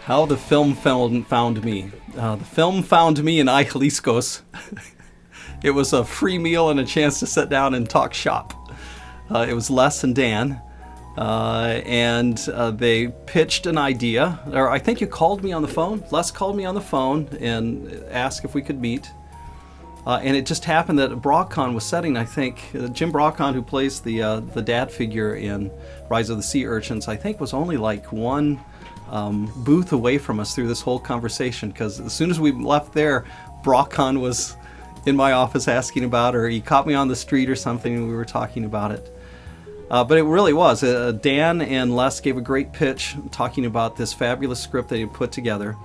How the film found me. The film found me in Jaliscos. It was a free meal and a chance to sit down and talk shop. It was Les and Dan, and they pitched an idea. Or I think you called me on the phone. Les called me on the phone and asked if we could meet. And it just happened that BrockCon was setting, I think, Jim BrockCon, who plays the dad figure in Rise of the Sea Urchins, I think was only like one booth away from us through this whole conversation, because as soon as we left there, BrockCon was in my office asking about, or he caught me on the street or something, and we were talking about it. But it really was. Dan and Les gave a great pitch talking about this fabulous script they had put together.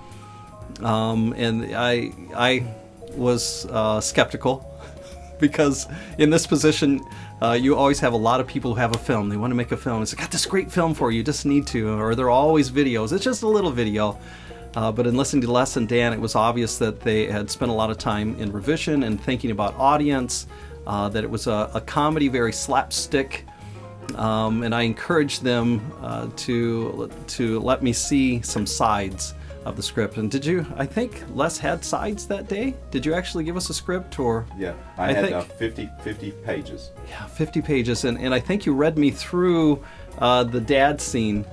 And I was skeptical because in this position you always have a lot of people who have a film. They want to make a film. It's like, got this great film for you, you just need to. Or there are always videos. It's just a little video. But in listening to Les and Dan, it was obvious that they had spent a lot of time in revision and thinking about audience, that it was a comedy, very slapstick. And I encouraged them to let me see some sides of the script. And did you, I think Les had sides that day? Did you actually give us a script? Or yeah, I had 50 pages. Yeah, 50 pages. And I think you read me through the dad scene.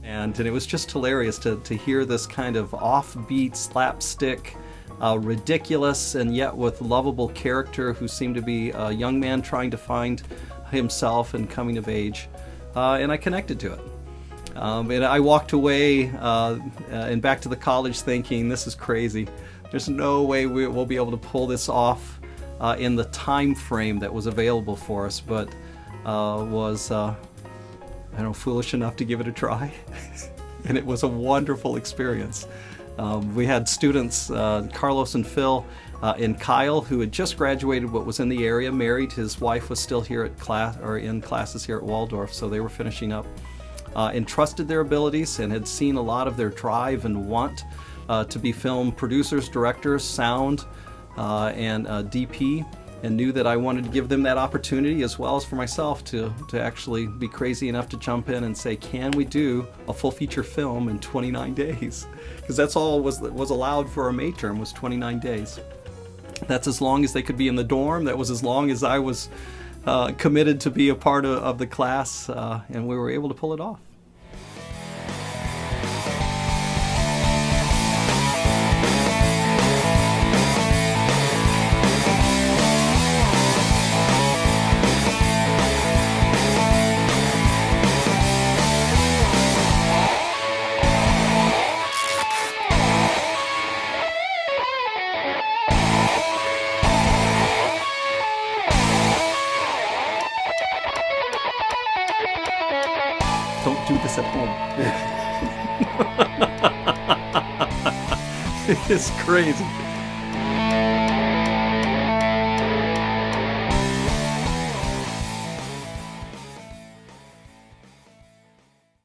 And it was just hilarious to hear this kind of offbeat, slapstick, ridiculous, and yet with lovable character who seemed to be a young man trying to find himself and coming of age. And I connected to it. And I walked away and back to the college thinking, this is crazy. There's no way we'll be able to pull this off in the time frame that was available for us, but was, foolish enough to give it a try. And it was a wonderful experience. We had students, Carlos and Phil, and Kyle, who had just graduated but was in the area, married. His wife was still here at class, or in classes here at Waldorf, so they were finishing up, and trusted their abilities and had seen a lot of their drive and want to be film producers, directors, sound, and DP, and knew that I wanted to give them that opportunity, as well as for myself to actually be crazy enough to jump in and say, can we do a full feature film in 29 days? Because that's all was allowed for a May term, was 29 days. That's as long as they could be in the dorm. That was as long as I was committed to be a part of the class, and we were able to pull it off. Don't do this at home. It's crazy.